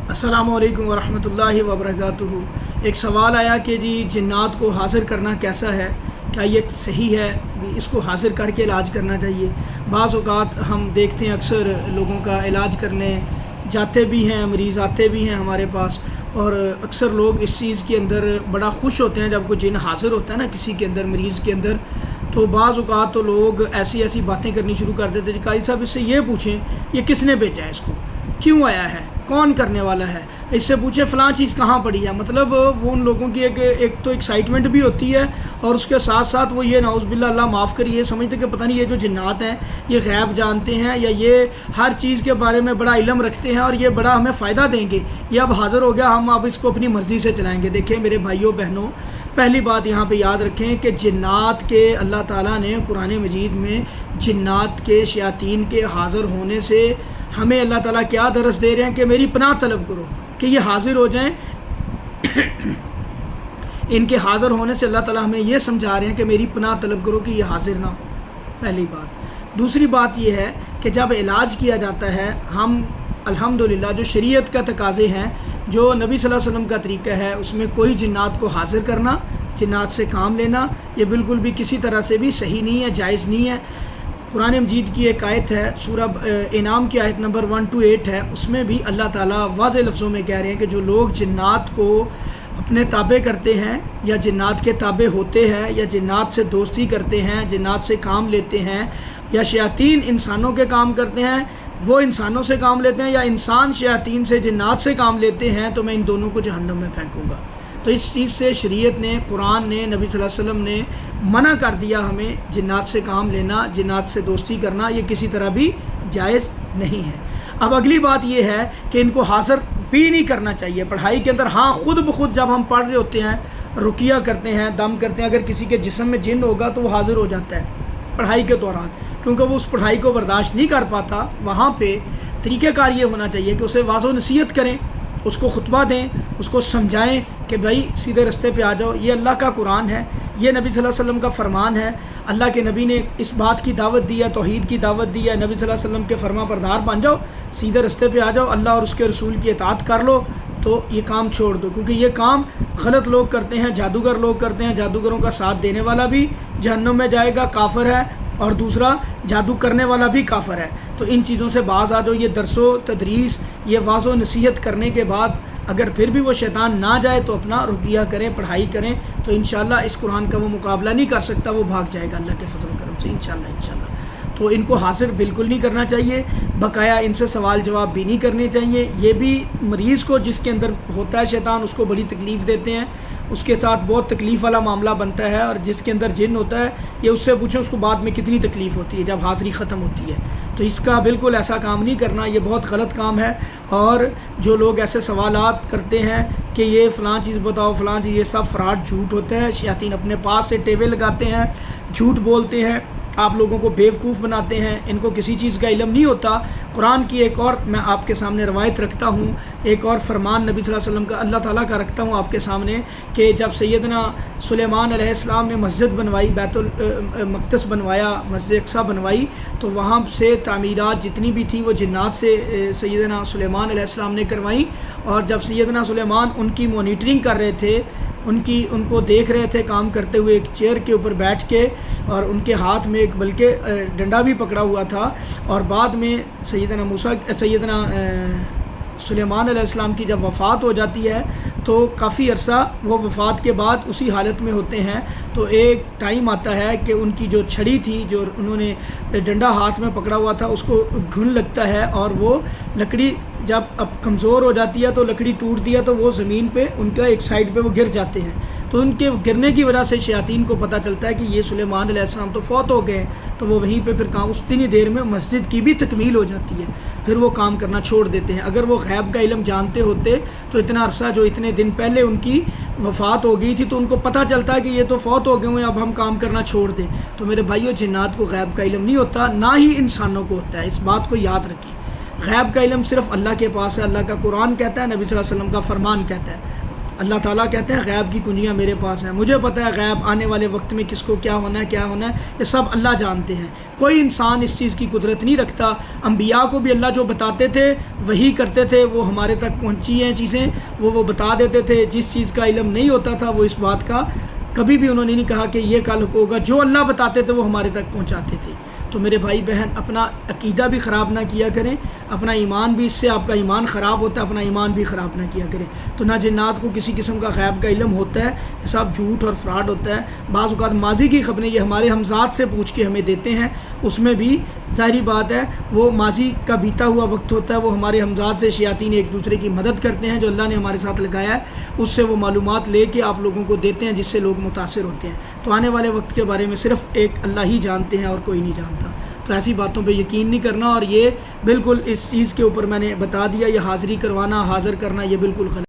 السلام علیکم ورحمۃ اللہ وبرکاتہ۔ ایک سوال آیا کہ جی جنات کو حاضر کرنا کیسا ہے، کیا یہ صحیح ہے، اس کو حاضر کر کے علاج کرنا چاہیے؟ بعض اوقات ہم دیکھتے ہیں اکثر لوگوں کا علاج کرنے جاتے بھی ہیں، مریض آتے بھی ہیں ہمارے پاس، اور اکثر لوگ اس چیز کے اندر بڑا خوش ہوتے ہیں جب کوئی جن حاضر ہوتا ہے نا کسی کے اندر، مریض کے اندر، تو بعض اوقات تو لوگ ایسی باتیں کرنی شروع کر دیتے ہیں۔ قاری صاحب اس سے یہ پوچھیں یہ کس نے بھیجا ہے، اس کو کیوں آیا ہے، کون کرنے والا ہے، اس سے پوچھیں فلاں چیز کہاں پڑی ہے۔ مطلب وہ ان لوگوں کی ایک تو ایکسائٹمنٹ بھی ہوتی ہے، اور اس کے ساتھ ساتھ وہ یہ نعوذ باللہ اللہ معاف کریے سمجھتے کہ پتہ نہیں یہ جو جنات ہیں یہ غیب جانتے ہیں یا یہ ہر چیز کے بارے میں بڑا علم رکھتے ہیں اور یہ بڑا ہمیں فائدہ دیں گے، یہ اب حاضر ہو گیا، ہم اب اس کو اپنی مرضی سے چلائیں گے۔ دیکھیں میرے بھائیوں بہنوں، پہلی بات یہاں پہ یاد رکھیں کہ جنات کے اللہ تعالیٰ نے قرآن مجید میں جنات کے شیاطین کے حاضر ہونے سے ہمیں اللہ تعالیٰ کیا درس دے رہے ہیں کہ میری پناہ طلب کرو کہ یہ حاضر ہو جائیں۔ ان کے حاضر ہونے سے اللہ تعالیٰ ہمیں یہ سمجھا رہے ہیں کہ میری پناہ طلب کرو کہ یہ حاضر نہ ہو، پہلی بات۔ دوسری بات یہ ہے کہ جب علاج کیا جاتا ہے، ہم الحمدللہ جو شریعت کا تقاضے ہیں، جو نبی صلی اللہ علیہ وسلم کا طریقہ ہے، اس میں کوئی جنات کو حاضر کرنا، جنات سے کام لینا، یہ بالکل بھی کسی طرح سے بھی صحیح نہیں ہے، جائز نہیں ہے۔ قرآن مجید کی ایک آیت ہے، سورہ انعام کی آیت نمبر 128 ہے، اس میں بھی اللہ تعالیٰ واضح لفظوں میں کہہ رہے ہیں کہ جو لوگ جنات کو اپنے تابع کرتے ہیں یا جنات کے تابع ہوتے ہیں یا جنات سے دوستی کرتے ہیں، جنات سے کام لیتے ہیں، یا شیاطین انسانوں کے کام کرتے ہیں، وہ انسانوں سے کام لیتے ہیں، یا انسان شیاطین سے جنات سے کام لیتے ہیں، تو میں ان دونوں کو جہنم میں پھینکوں گا۔ تو اس چیز سے شریعت نے، قرآن نے، نبی صلی اللہ علیہ وسلم نے منع کر دیا ہمیں جنات سے کام لینا، جنات سے دوستی کرنا، یہ کسی طرح بھی جائز نہیں ہے۔ اب اگلی بات یہ ہے کہ ان کو حاضر بھی نہیں کرنا چاہیے پڑھائی کے اندر۔ ہاں خود بخود جب ہم پڑھ رہے ہوتے ہیں، رقیہ کرتے ہیں، دم کرتے ہیں، اگر کسی کے جسم میں جن ہوگا تو وہ حاضر ہو جاتا ہے پڑھائی کے دوران، کیونکہ وہ اس پڑھائی کو برداشت نہیں کر پاتا۔ وہاں پہ طریقہ کار یہ ہونا چاہیے کہ اسے واضح و نصیحت کریں، اس کو خطبہ دیں، اس کو سمجھائیں کہ بھائی سیدھے رستے پہ آ جاؤ، یہ اللہ کا قرآن ہے، یہ نبی صلی اللہ علیہ وسلم کا فرمان ہے، اللہ کے نبی نے اس بات کی دعوت دی ہے، توحید کی دعوت دی ہے، نبی صلی اللہ علیہ وسلم کے فرما بردار بن جاؤ، سیدھے رستے پہ آ جاؤ، اللہ اور اس کے رسول کی اطاعت کر لو، تو یہ کام چھوڑ دو، کیونکہ یہ کام غلط لوگ کرتے ہیں، جادوگر لوگ کرتے ہیں، جادوگروں کا ساتھ دینے والا بھی جہنم میں جائے گا، کافر ہے، اور دوسرا جادو کرنے والا بھی کافر ہے۔ تو ان چیزوں سے باز آ جاؤ۔ یہ درس و تدریس، یہ واضح و نصیحت کرنے کے بعد اگر پھر بھی وہ شیطان نہ جائے تو اپنا رقیہ کریں، پڑھائی کریں، تو انشاءاللہ اس قرآن کا وہ مقابلہ نہیں کر سکتا، وہ بھاگ جائے گا اللہ کے فضل و کرم سے انشاءاللہ۔ تو ان کو حاضر بالکل نہیں کرنا چاہیے، بقایا ان سے سوال جواب بھی نہیں کرنے چاہیے۔ یہ بھی مریض کو، جس کے اندر ہوتا ہے شیطان، اس کو بڑی تکلیف دیتے ہیں، اس کے ساتھ بہت تکلیف والا معاملہ بنتا ہے، اور جس کے اندر جن ہوتا ہے، یہ اس سے پوچھیں اس کو بعد میں کتنی تکلیف ہوتی ہے جب حاضری ختم ہوتی ہے۔ تو اس کا بالکل ایسا کام نہیں کرنا، یہ بہت غلط کام ہے۔ اور جو لوگ ایسے سوالات کرتے ہیں کہ یہ فلاں چیز بتاؤ، فلاں چیز، یہ سب فراڈ، جھوٹ ہوتا ہے۔ شیاطین اپنے پاس سے ٹیوے لگاتے ہیں، جھوٹ بولتے ہیں، آپ لوگوں کو بیوقوف بناتے ہیں، ان کو کسی چیز کا علم نہیں ہوتا۔ قرآن کی ایک اور میں آپ کے سامنے روایت رکھتا ہوں، ایک اور فرمان نبی صلی اللہ علیہ وسلم کا، اللہ تعالیٰ کا رکھتا ہوں آپ کے سامنے، کہ جب سیدنا سلیمان علیہ السلام نے مسجد بنوائی، بیت المقدس بنوایا، مسجد اقصیٰ بنوائی، تو وہاں سے تعمیرات جتنی بھی تھی وہ جنات سے سیدنا سلیمان علیہ السلام نے کروائیں، اور جب سیدنا سلیمان ان کی مانیٹرنگ کر رہے تھے، ان کو دیکھ رہے تھے کام کرتے ہوئے، ایک چیئر کے اوپر بیٹھ کے، اور ان کے ہاتھ میں ایک بلکہ ڈنڈا بھی پکڑا ہوا تھا، اور بعد میں سیدنا سلیمان علیہ السلام کی جب وفات ہو جاتی ہے تو کافی عرصہ وہ وفات کے بعد اسی حالت میں ہوتے ہیں، تو ایک ٹائم آتا ہے کہ ان کی جو چھڑی تھی، جو انہوں نے ڈنڈا ہاتھ میں پکڑا ہوا تھا، اس کو گھن لگتا ہے، اور وہ لکڑی جب اب کمزور ہو جاتی ہے تو لکڑی ٹوٹتی ہے، تو وہ زمین پہ ان کا ایک سائڈ پہ وہ گر جاتے ہیں۔ تو ان کے گرنے کی وجہ سے شیاطین کو پتہ چلتا ہے کہ یہ سلیمان علیہ السلام تو فوت ہو گئے ہیں، تو وہ وہیں پہ پھر کام، اس اتنی دیر میں مسجد کی بھی تکمیل ہو جاتی ہے، پھر وہ کام کرنا چھوڑ دیتے ہیں۔ اگر وہ غیب کا علم جانتے ہوتے تو اتنا عرصہ، جو اتنے دن پہلے ان کی وفات ہو گئی تھی، تو ان کو پتہ چلتا ہے کہ یہ تو فوت ہو گئے ہوئے، اب ہم کام کرنا چھوڑ دیں۔ تو میرے بھائیو، جنات کو غیب کا علم نہیں ہوتا، نہ ہی انسانوں کو ہوتا ہے، اس بات کو یاد رکھیں۔ غیب کا علم صرف اللہ کے پاس ہے، اللہ کا قرآن کہتا ہے، نبی صلی اللہ علیہ وسلم کا فرمان کہتا ہے۔ اللہ تعالیٰ کہتے ہیں غیب کی کنجیاں میرے پاس ہیں، مجھے پتہ ہے غیب آنے والے وقت میں کس کو کیا ہونا ہے، یہ سب اللہ جانتے ہیں۔ کوئی انسان اس چیز کی قدرت نہیں رکھتا۔ انبیاء کو بھی اللہ جو بتاتے تھے وہی کرتے تھے، وہ ہمارے تک پہنچی ہیں چیزیں، وہ بتا دیتے تھے۔ جس چیز کا علم نہیں ہوتا تھا وہ اس بات کا کبھی بھی انہوں نے نہیں کہا کہ یہ کل ہوگا، جو اللہ بتاتے تھے وہ ہمارے تک پہنچاتے تھے۔ تو میرے بھائی بہن، اپنا عقیدہ بھی خراب نہ کیا کریں، اپنا ایمان بھی، اس سے آپ کا ایمان خراب ہوتا ہے، اپنا ایمان بھی خراب نہ کیا کریں۔ تو نہ جنات کو کسی قسم کا غیب کا علم ہوتا ہے، یہ سب جھوٹ اور فراڈ ہوتا ہے۔ بعض اوقات ماضی کی خبریں یہ ہمارے ہمزاد سے پوچھ کے ہمیں دیتے ہیں، اس میں بھی ظاہری بات ہے وہ ماضی کا بیتا ہوا وقت ہوتا ہے، وہ ہمارے ہمزاد سے شیاطین ایک دوسرے کی مدد کرتے ہیں، جو اللہ نے ہمارے ساتھ لگایا ہے اس سے وہ معلومات لے کے آپ لوگوں کو دیتے ہیں، جس سے لوگ متاثر ہوتے ہیں۔ تو آنے والے وقت کے بارے میں صرف ایک اللہ ہی جانتے ہیں اور کوئی نہیں جانتا۔ تو ایسی باتوں پہ یقین نہیں کرنا، اور یہ بالکل اس چیز کے اوپر میں نے بتا دیا، یہ حاضری کروانا، حاضر کرنا، یہ بالکل غلط